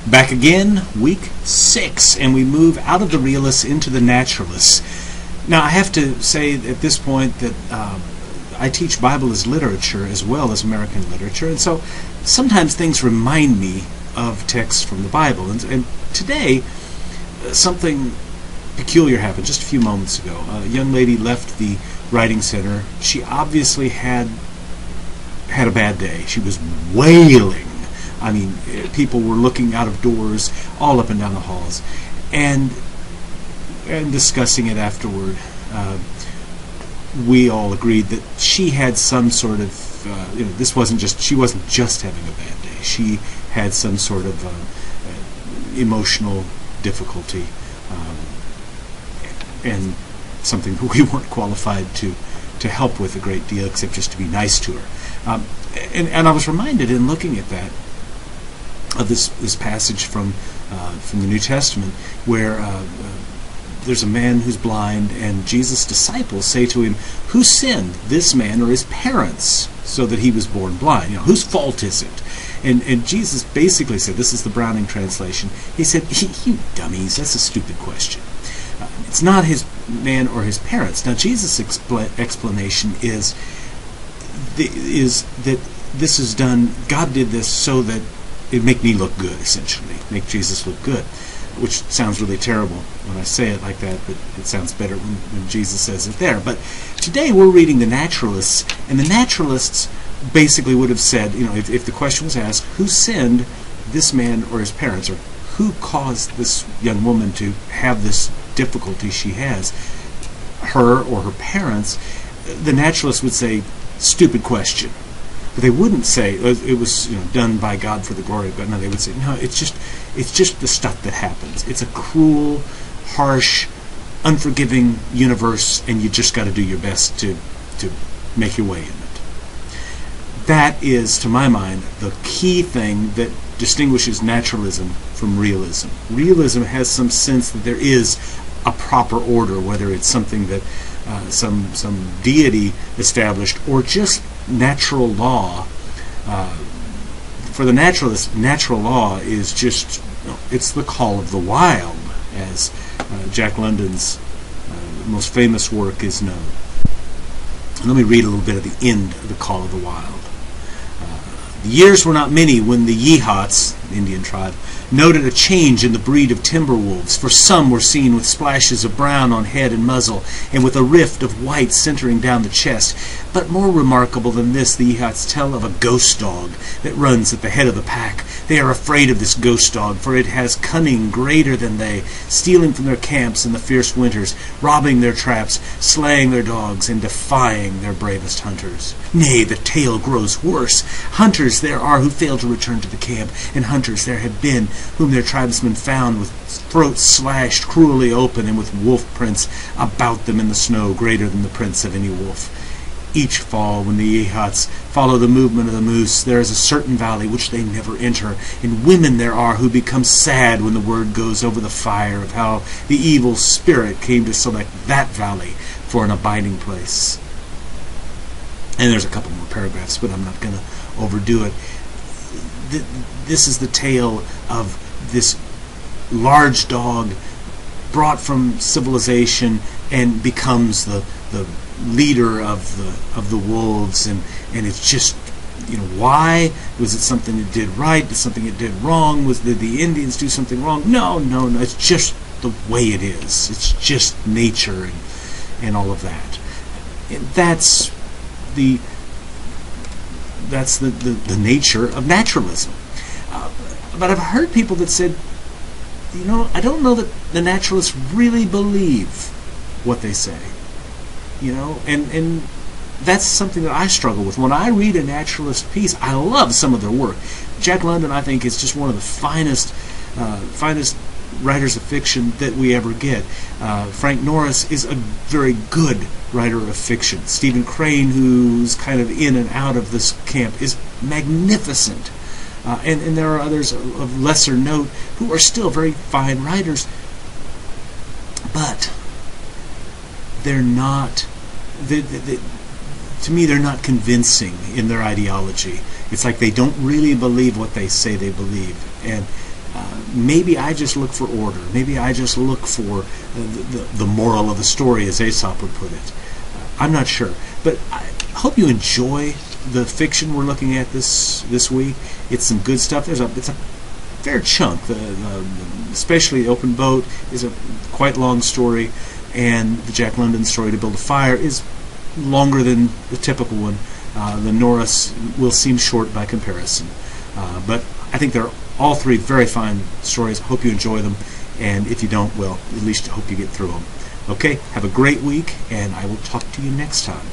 Back again, week 6, and we move out of the realists into the naturalists. Now, I have to say at this point that I teach Bible as literature as well as American literature, and so sometimes things remind me of texts from the Bible. And today, something peculiar happened just a few moments ago. A young lady left the writing center. She obviously had a bad day. She was wailing. I mean, people were looking out of doors all up and down the halls, and discussing it afterward. We all agreed that she had some sort of, she wasn't just having a bad day. She had some sort of emotional difficulty, and something that we weren't qualified to help with a great deal, except just to be nice to her. And I was reminded in looking at that of this passage from the New Testament, where there's a man who's blind, and Jesus' disciples say to him, "Who sinned, this man or his parents, so that he was born blind? Whose fault is it?" And Jesus basically said, this is the Browning translation, he said, "You dummies, that's a stupid question. It's not his man or his parents." Now, Jesus' explanation is that this is done, God did this so that it'd make me look good, essentially, make Jesus look good, which sounds really terrible when I say it like that, but it sounds better when Jesus says it there. But today we're reading the naturalists, and the naturalists basically would have said, if the question was asked, who sinned, this man or his parents, or who caused this young woman to have this difficulty she has, her or her parents, the naturalists would say, stupid question. But they wouldn't say it was done by God for the glory of God. No, they would say, no, it's just the stuff that happens. It's a cruel, harsh, unforgiving universe, and you just got to do your best to make your way in it. That is, to my mind, the key thing that distinguishes naturalism from realism. Realism has some sense that there is a proper order, whether it's something that some deity established or just natural law. For the naturalist, natural law is just, it's the call of the wild, as Jack London's most famous work is known. Let me read a little bit of the end of the call of the wild. The years were not many when the Yehots, Indian tribe, noted a change in the breed of timber wolves, for some were seen with splashes of brown on head and muzzle, and with a rift of white centering down the chest. But more remarkable than this, the Yehots tell of a ghost dog that runs at the head of the pack. They are afraid of this ghost dog, for it has cunning greater than they, stealing from their camps in the fierce winters, robbing their traps, slaying their dogs, and defying their bravest hunters. Nay, the tale grows worse. Hunters there are who fail to return to the camp, and hunters there have been whom their tribesmen found with throats slashed cruelly open, and with wolf prints about them in the snow greater than the prints of any wolf. Each fall, when the Yehots follow the movement of the moose, there is a certain valley which they never enter, and women there are who become sad when the word goes over the fire of how the evil spirit came to select that valley for an abiding place. And there's a couple more paragraphs, but I'm not going to overdo it. This is the tale of this large dog brought from civilization and becomes the leader of the wolves, and it's just, why? Was it something it did right? Did something it did wrong? Did the Indians do something wrong? No, it's just the way it is. It's just nature and all of that. And that's the nature of naturalism. But I've heard people that said, I don't know that the naturalists really believe what they say. And that's something that I struggle with. When I read a naturalist piece, I love some of their work. Jack London, I think, is just one of the finest writers of fiction that we ever get. Frank Norris is a very good writer of fiction. Stephen Crane, who's kind of in and out of this camp, is magnificent. And there are others of lesser note who are still very fine writers. But they're not, to me, they're not convincing in their ideology. It's like they don't really believe what they say they believe. And maybe I just look for order. Maybe I just look for the moral of the story, as Aesop would put it. I'm not sure. But I hope you enjoy the fiction we're looking at this week. It's some good stuff. It's a fair chunk. Especially The Open Boat is a quite long story, and the Jack London story, To Build a Fire, is longer than the typical one. The Norris will seem short by comparison. But I think they're all three very fine stories. Hope you enjoy them, and if you don't, well, at least hope you get through them. Okay, have a great week, and I will talk to you next time.